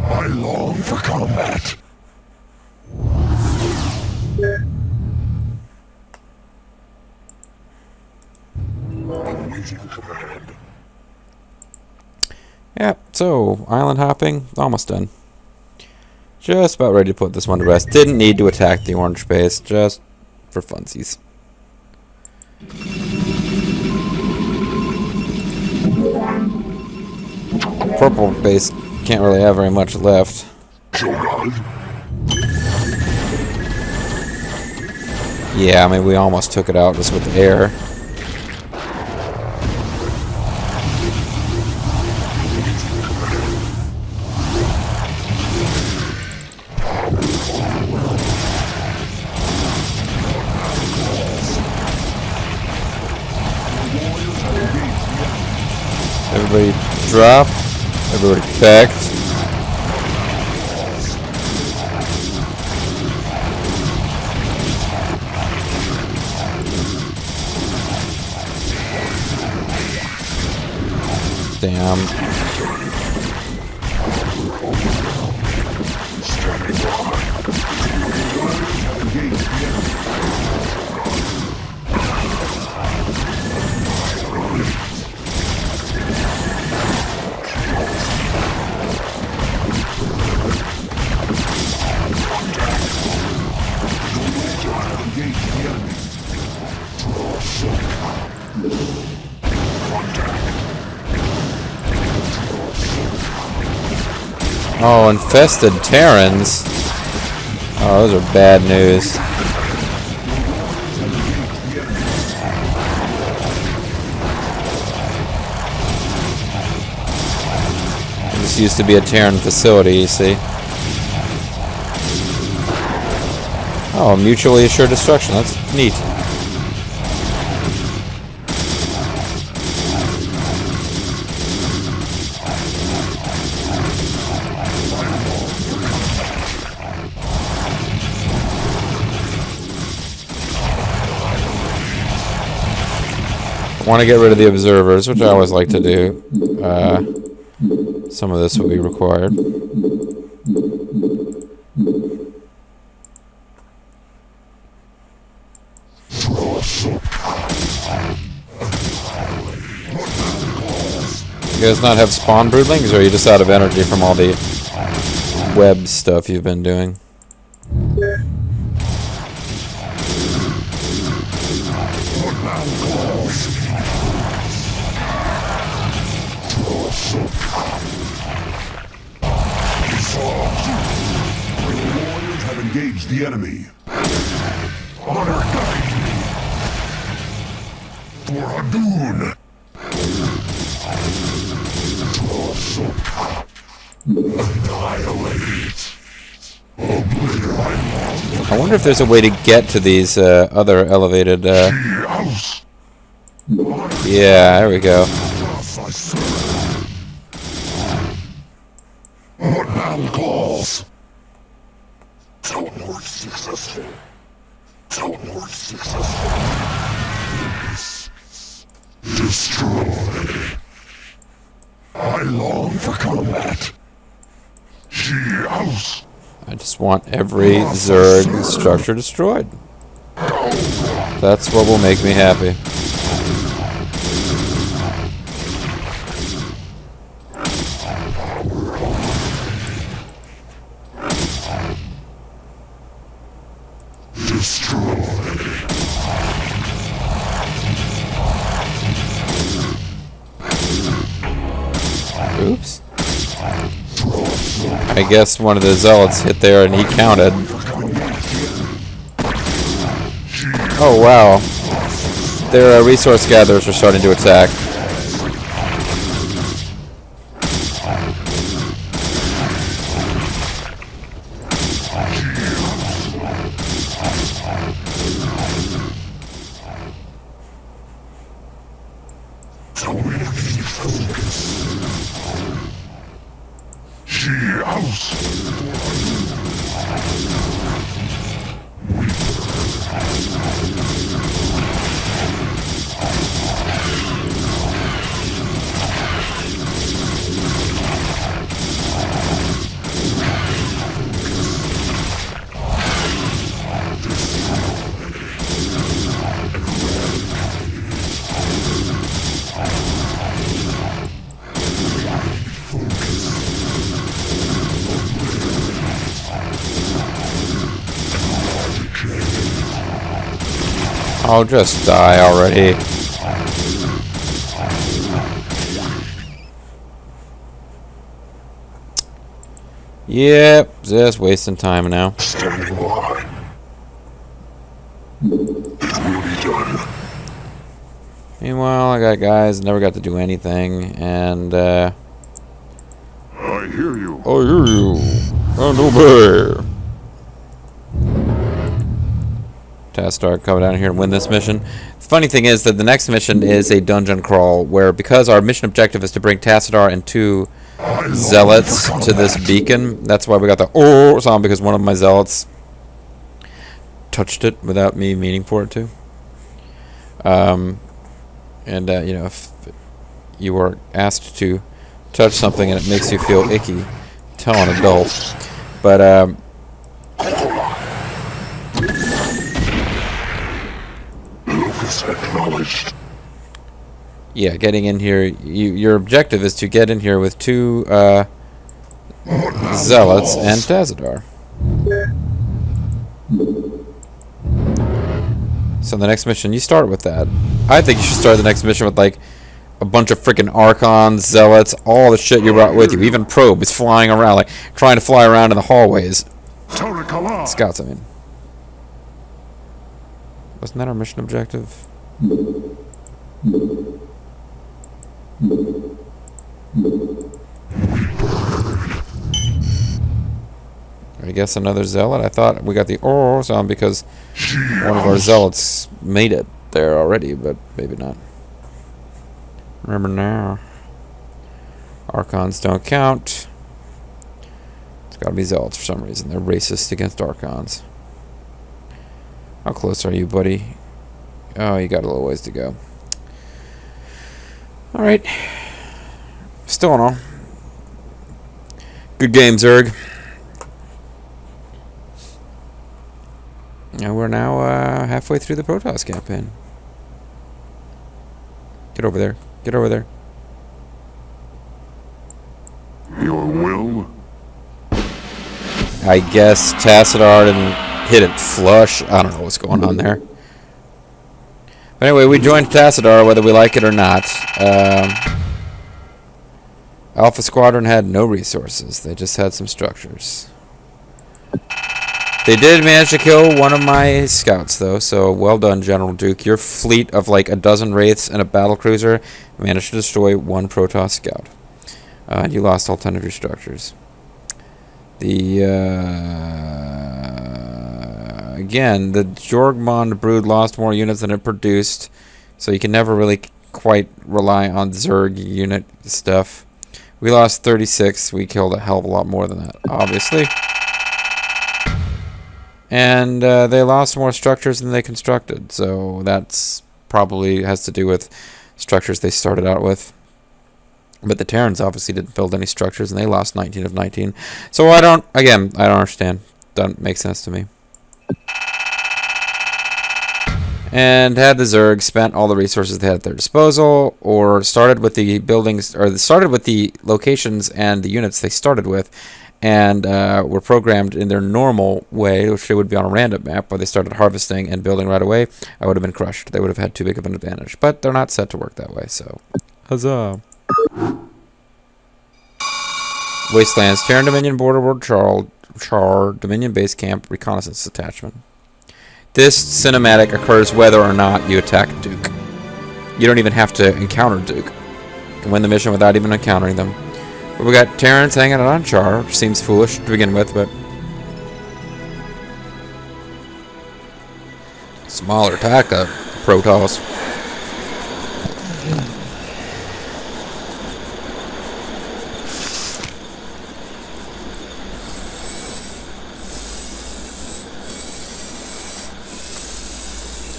I long for combat. Awaiting command. Yeah, so, island hopping, almost done. Just about ready to put this one to rest. Didn't need to attack the orange base, just for funsies. Purple base can't really have very much left. Yeah, I mean, we almost took it out just with the air. Everybody drop. Everybody packed. Damn. Oh, infested Terrans. Oh, those are bad news. This used to be a Terran facility, you see. Oh, mutually assured destruction. That's neat. Want to get rid of the observers, which I always like to do. Some of this will be required. You guys not have spawn broodlings, or are you just out of energy from all the web stuff you've been doing? Warriors have engaged the enemy. Honor guide me. For Hadun. Annihilate. I wonder if there's a way to get to these other elevated... Yeah, there we go. What battle calls? Teleport successful. Teleport successful. Destroy. I long for combat. House. I just want every Zerg structure destroyed. That's what will make me happy. Oops. I guess one of the zealots hit there and he counted. Oh wow. Their resource gatherers are starting to attack. Oh, just die already. Yep, just wasting time now. Standing by. It will be done. Meanwhile, I got guys never got to do anything, and I hear you. I hear you. And obey. Tastar come down here and win this mission. The funny thing is that the next mission is a dungeon crawl where, because our mission objective is to bring Tassadar and 2 zealots to this beacon, that's why we got the sound, because one of my zealots touched it without me meaning for it to. You know, if you are asked to touch something and it makes you feel icky, tell an adult. But Acknowledged. yeah, getting in here, your objective is to get in here with 2 zealots and Tazadar. So the next mission, you start with that. I think you should start the next mission with like a bunch of freaking Archons, zealots, all the shit you brought with you. Even probes flying around, like trying to fly around in the hallways. Scouts, I mean. Wasn't that our mission objective? I guess another zealot. I thought we got the sound because one of our zealots made it there already, but maybe not. Remember now. Archons don't count. It's gotta be zealots for some reason. They're racist against Archons. How close are you, buddy? Oh, you got a little ways to go. Alright. Still in all. Good game, Zerg. And we're now halfway through the Protoss campaign. Get over there. Get over there. Your will? I guess Tassadar didn't hit it flush. I don't know what's going on there. But anyway, we joined Tassadar whether we like it or not. Alpha Squadron had no resources. They just had some structures. They did manage to kill one of my scouts, though, so well done, General Duke. Your fleet of like a dozen wraiths and a battlecruiser managed to destroy 1 Protoss scout. And you lost all 10 of your structures. The again, the Jorgmund brood lost more units than it produced, so you can never really quite rely on Zerg unit stuff. We lost 36. We killed a hell of a lot more than that, obviously. And they lost more structures than they constructed, so that's probably has to do with structures they started out with. But the Terrans obviously didn't build any structures, and they lost 19 of 19. So I don't understand. Doesn't make sense to me. And had the Zerg spent all the resources they had at their disposal, or started with the buildings, or started with the locations and the units they started with, and were programmed in their normal way, which they would be on a random map, where they started harvesting and building right away, I would have been crushed. They would have had too big of an advantage. But they're not set to work that way, so huzzah. Wastelands, Terran Dominion Border World Char Dominion Base Camp Reconnaissance Detachment. This cinematic occurs whether or not you attack Duke. You don't even have to encounter Duke. You can win the mission without even encountering them. But we got Terrans hanging out on Char, which seems foolish to begin with, but smaller attack Protoss.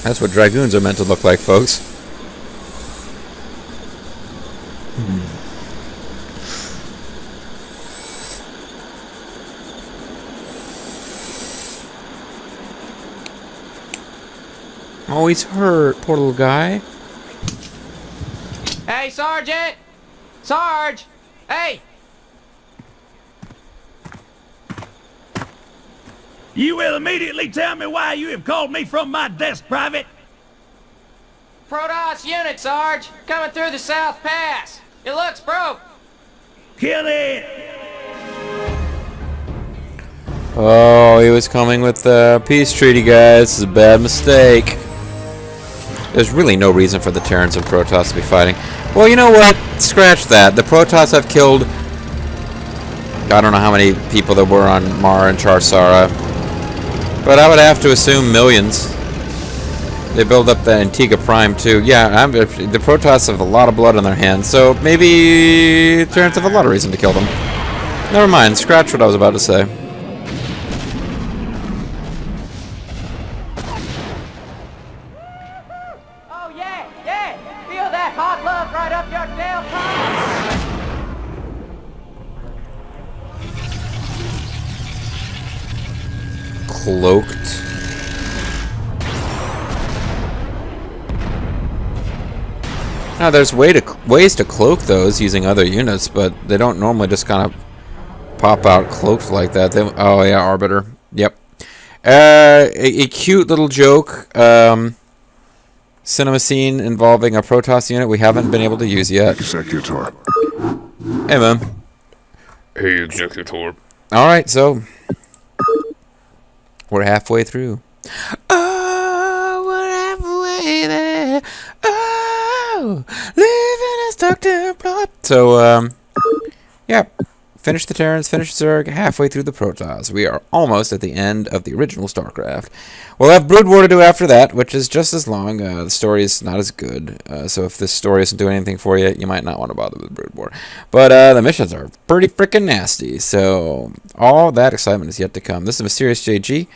That's what Dragoons are meant to look like, folks. Oh, he's hurt, poor little guy. Hey, Sergeant! Sarge! Hey! You will immediately tell me why you have called me from my desk, Private. Protoss unit, Sarge! Coming through the South Pass! It looks broke! Kill it! Oh, he was coming with the peace treaty, guys. This is a bad mistake. There's really no reason for the Terrans and Protoss to be fighting. Well, you know what? Scratch that. The Protoss have killed... I don't know how many people there were on Mara and Charsara, but I would have to assume millions. They build up the Antigua Prime, too. Yeah, the Protoss have a lot of blood on their hands, so maybe Terrans have a lot of reason to kill them. Never mind. Scratch what I was about to say. Oh, yeah, yeah! Feel that hot love right up your tailpipe! Cloaked. Now, there's ways to cloak those using other units, but they don't normally just kind of pop out cloaked like that. Oh, yeah, Arbiter. Yep. A cute little joke. Cinema scene involving a Protoss unit we haven't been able to use yet. Executor. Hey, man. Hey, Executor. Alright, so... we're halfway through. Oh, we're halfway there. Oh, living a stuck to plot. So, yeah. Finish the Terrans, finish Zerg, halfway through the Protoss. We are almost at the end of the original Starcraft. We'll have Brood War to do after that, which is just as long. The story is not as good, so if this story isn't doing anything for you, you might not want to bother with Brood War. But the missions are pretty freaking nasty, so all that excitement is yet to come. This is Mysterious JG.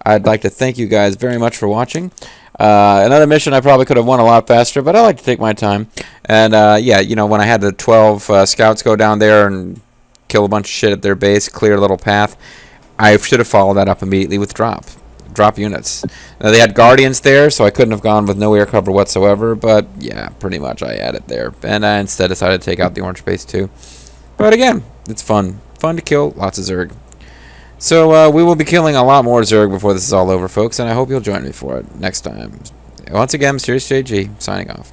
I'd like to thank you guys very much for watching. Another mission I probably could have won a lot faster, but I like to take my time. And, yeah, you know, when I had the 12 scouts go down there and kill a bunch of shit at their base, clear a little path, I should have followed that up immediately with drop units. Now, they had Guardians there, so I couldn't have gone with no air cover whatsoever, but yeah, pretty much I had it there. And I instead decided to take out the orange base too. But again, it's fun. Fun to kill, lots of Zerg. So we will be killing a lot more Zerg before this is all over, folks, and I hope you'll join me for it next time. Once again, Mysterious JG, signing off.